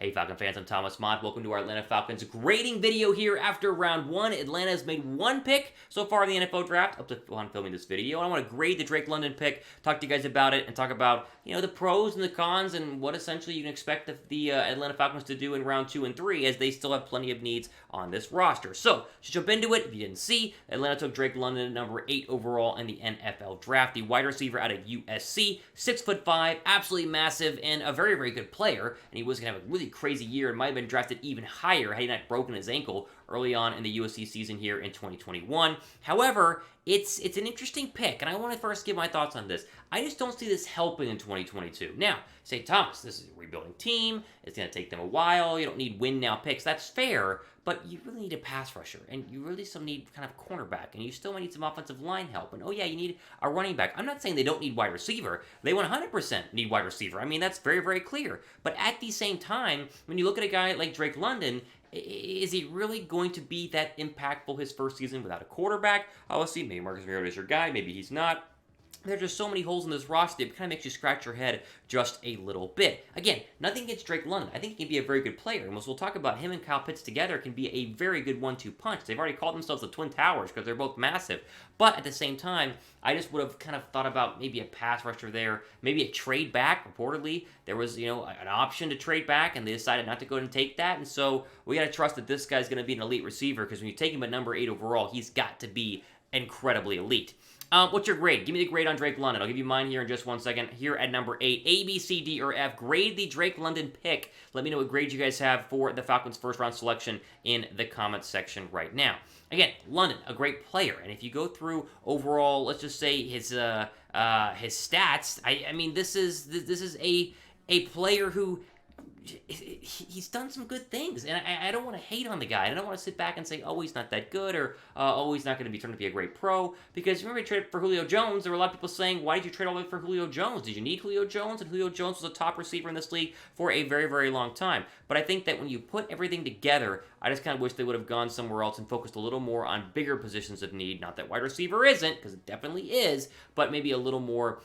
Hey Falcon fans, I'm Thomas Mott. Welcome to our Atlanta Falcons grading video here after round one. Atlanta has made one pick so far in the NFL draft up to on filming this video. I want to grade the Drake London pick, talk to you guys about it, and talk about the pros and the cons and what essentially you can expect the Atlanta Falcons to do in round 2 and 3 as they still have plenty of needs on this roster. So, to jump into it, if you didn't see, Atlanta took Drake London at number 8 overall in the NFL draft. The wide receiver out of USC, 6'5", absolutely massive, and a very, very good player. And he was going to have a really crazy year and might have been drafted even higher had he not broken his ankle early on in the USC season here in 2021. However, it's an interesting pick, and I want to first give my thoughts on this. I just don't see this helping in 2022. Now, say, Thomas, this is a rebuilding team. It's going to take them a while. You don't need win-now picks. That's fair, but you really need a pass rusher, and you really still need kind of cornerback, and you still might need some offensive line help, and oh yeah, you need a running back. I'm not saying they don't need wide receiver. They 100% need wide receiver. I mean, that's very, very clear. But at the same time, when you look at a guy like Drake London, is he really going to be that impactful his first season without a quarterback? Obviously, maybe Marcus Mariota is your guy, maybe he's not. There's just so many holes in this roster, it kind of makes you scratch your head just a little bit. Again, nothing against Drake London. I think he can be a very good player. And as we'll talk about, him and Kyle Pitts together can be a very good 1-2 punch. They've already called themselves the Twin Towers because they're both massive. But at the same time, I just would have kind of thought about maybe a pass rusher there, maybe a trade back. Reportedly, there was, an option to trade back, and they decided not to go ahead and take that. And so we got to trust that this guy's going to be an elite receiver because when you take him at number 8 overall, he's got to be incredibly elite. What's your grade? Give me the grade on Drake London. I'll give you mine here in just 1 second. Here at number 8, A, B, C, D, or F. Grade the Drake London pick. Let me know what grade you guys have for the Falcons' first-round selection in the comments section right now. Again, London, a great player, and if you go through overall, let's just say his stats. I mean, this is a player who. He's done some good things, and I don't want to hate on the guy. I don't want to sit back and say, oh, he's not that good, or oh, he's not going to be turned to be a great pro, because remember he traded for Julio Jones. There were a lot of people saying, why did you trade all the way for Julio Jones? Did you need Julio Jones? And Julio Jones was a top receiver in this league for a very, very long time. But I think that when you put everything together, I just kind of wish they would have gone somewhere else and focused a little more on bigger positions of need. Not that wide receiver isn't, because it definitely is, but maybe a little more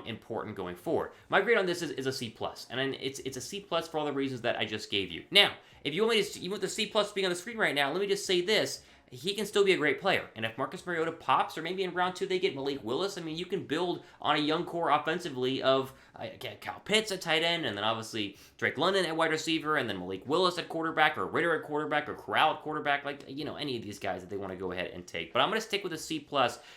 important going forward. My grade on this is a C+, and it's a C+ for all the reasons that I just gave you. Now, if you want the C+ being on the screen right now, let me just say this. He can still be a great player. And if Marcus Mariota pops, or maybe in round 2 they get Malik Willis, I mean, you can build on a young core offensively of, again, Kyle Pitts at tight end, and then obviously Drake London at wide receiver, and then Malik Willis at quarterback, or Ritter at quarterback, or Corral at quarterback, any of these guys that they want to go ahead and take. But I'm going to stick with a C+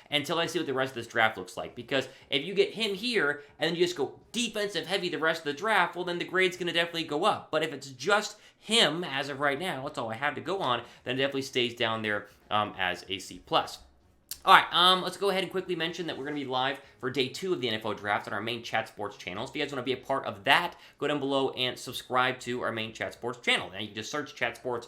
until I see what the rest of this draft looks like. Because if you get him here, and then you just go defensive heavy the rest of the draft, well, then the grade's going to definitely go up. But if it's just him, as of right now, that's all I have to go on, then it definitely stays down there as a C+. All right, let's go ahead and quickly mention that we're going to be live for day 2 of the NFL Draft on our main Chat Sports channel. So if you guys want to be a part of that, go down below and subscribe to our main Chat Sports channel. Now you can just search Chat Sports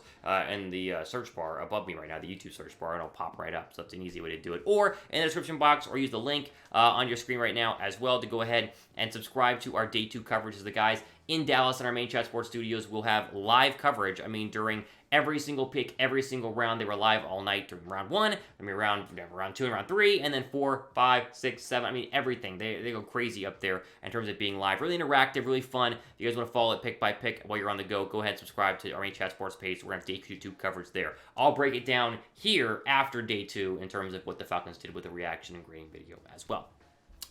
in the search bar above me right now, the YouTube search bar, and it'll pop right up. So that's an easy way to do it. Or in the description box, or use the link on your screen right now as well to go ahead and subscribe to our day 2 coverage as the guys in Dallas in our main Chat Sports studios will have live coverage. I mean, during every single pick, every single round. They were live all night during round 1, I mean, round 2 and round 3, and then 4, 5, 6, 7. I mean, everything. They go crazy up there in terms of being live. Really interactive, really fun. If you guys want to follow it pick by pick while you're on the go, go ahead and subscribe to our main Chat Sports page. We're going to have day 2 coverage there. I'll break it down here after day 2 in terms of what the Falcons did with the reaction and grading video as well.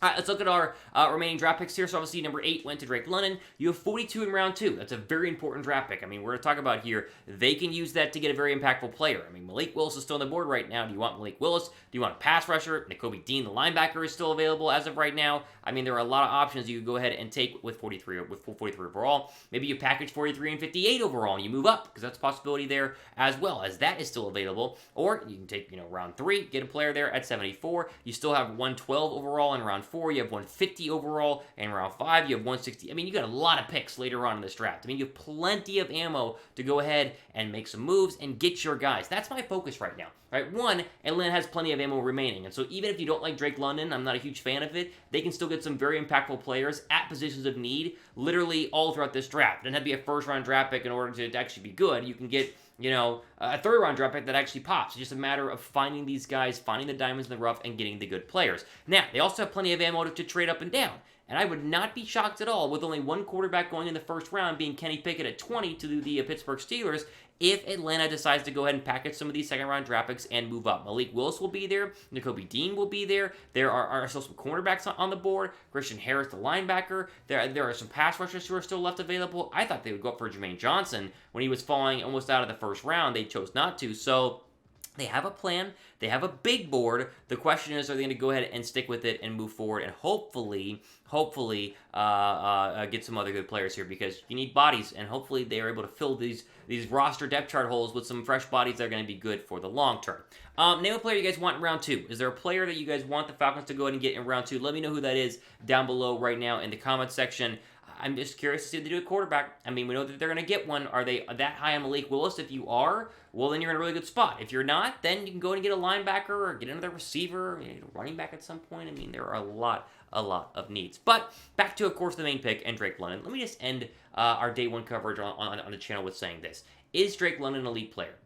All right, let's look at our remaining draft picks here. So obviously, number 8 went to Drake London. You have 42 in round 2. That's a very important draft pick. I mean, we're going to talk about here, they can use that to get a very impactful player. I mean, Malik Willis is still on the board right now. Do you want Malik Willis? Do you want a pass rusher? Nakobe Dean, the linebacker, is still available as of right now. I mean, there are a lot of options you can go ahead and take with 43 overall. Maybe you package 43 and 58 overall, and you move up, because that's a possibility there as well, as that is still available. Or you can take, round 3, get a player there at 74. You still have 112 overall in round 4. You have 150 overall in round 5. You have 160. I mean, you got a lot of picks later on in this draft. I mean, you have plenty of ammo to go ahead and make some moves and get your guys. That's my focus right now. Right? 1, Atlanta has plenty of ammo remaining. And so even if you don't like Drake London, I'm not a huge fan of it, they can still get some very impactful players at positions of need literally all throughout this draft. It doesn't have to be a first-round draft pick in order to actually be good. You can get a third-round draft pick that actually pops. It's just a matter of finding these guys, finding the diamonds in the rough, and getting the good players. Now, they also have plenty of ammo to trade up and down. And I would not be shocked at all, with only one quarterback going in the first round being Kenny Pickett at 20 to the Pittsburgh Steelers, if Atlanta decides to go ahead and package some of these second-round draft picks and move up. Malik Willis will be there. Nakobe Dean will be there. There are still some cornerbacks on the board. Christian Harris, the linebacker. There are some pass rushers who are still left available. I thought they would go up for Jermaine Johnson when he was falling almost out of the first round. They chose not to. So they have a plan. They have a big board. The question is, are they going to go ahead and stick with it and move forward and hopefully get some other good players here, because you need bodies, and hopefully they are able to fill these roster depth chart holes with some fresh bodies that are going to be good for the long term. Name a player you guys want in round 2. Is there a player that you guys want the Falcons to go ahead and get in round 2? Let me know who that is down below right now in the comments section. I'm just curious to see if they do a quarterback. I mean, we know that they're going to get one. Are they that high on Malik Willis? If you are, well, then you're in a really good spot. If you're not, then you can go and get a linebacker or get another receiver, a running back at some point. I mean, there are a lot of needs. But back to, of course, the main pick and Drake London. Let me just end our day 1 coverage on the channel with saying this. Is Drake London an elite player?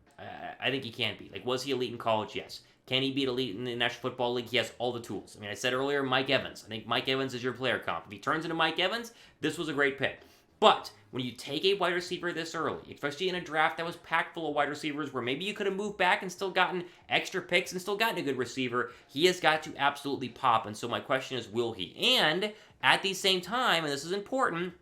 I think he can be. Like, was he elite in college? Yes. Can he beat elite in the National Football League? He has all the tools. I mean, I said earlier, Mike Evans. I think Mike Evans is your player comp. If he turns into Mike Evans, this was a great pick. But when you take a wide receiver this early, especially in a draft that was packed full of wide receivers where maybe you could have moved back and still gotten extra picks and still gotten a good receiver, he has got to absolutely pop. And so my question is, will he? And at the same time, and this is important,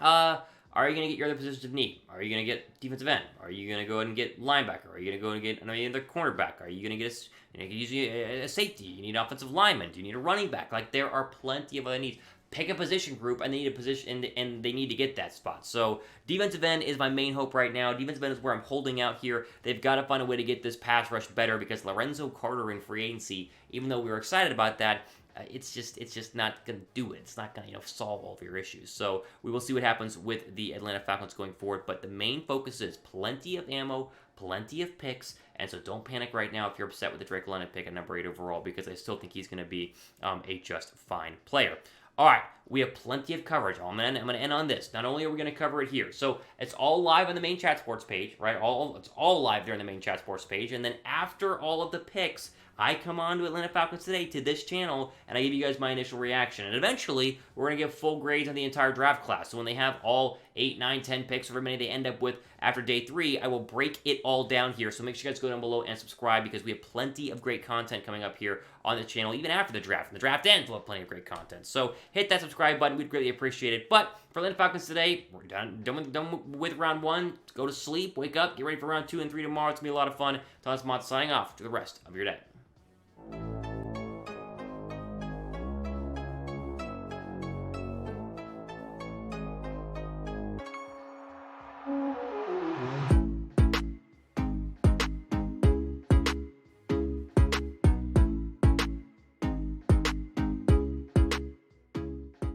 are you going to get your other positions of need? Are you going to get defensive end? Are you going to go ahead and get linebacker? Are you going to go and get another cornerback? Are you going to get a safety? You need an offensive lineman. Do you need a running back? Like, there are plenty of other needs. Pick a position group, and they need a position, and they need to get that spot. So defensive end is my main hope right now. Defensive end is where I'm holding out here. They've got to find a way to get this pass rush better, because Lorenzo Carter in free agency, even though we were excited about that, it's just not going to do it. It's not going to solve all of your issues. So we will see what happens with the Atlanta Falcons going forward. But the main focus is plenty of ammo, plenty of picks, and so don't panic right now if you're upset with the Drake London pick at number 8 overall, because I still think he's going to be a just fine player. All right, we have plenty of coverage. I'm going to end on this. Not only are we going to cover it here, so it's all live on the main chat sports page, right? It's all live there on the main chat sports page, and then after all of the picks, I come on to Atlanta Falcons Today to this channel, and I give you guys my initial reaction. And eventually, we're going to give full grades on the entire draft class. So when they have all 8, 9, 10 picks, however many they end up with after day 3, I will break it all down here. So make sure you guys go down below and subscribe, because we have plenty of great content coming up here on the channel, even after the draft. And the draft ends, we'll have plenty of great content. So hit that subscribe button. We'd greatly appreciate it. But for Atlanta Falcons Today, we're done with round 1. Go to sleep, wake up, get ready for round 2 and 3 tomorrow. It's going to be a lot of fun. Thomas Mott signing off to the rest of your day.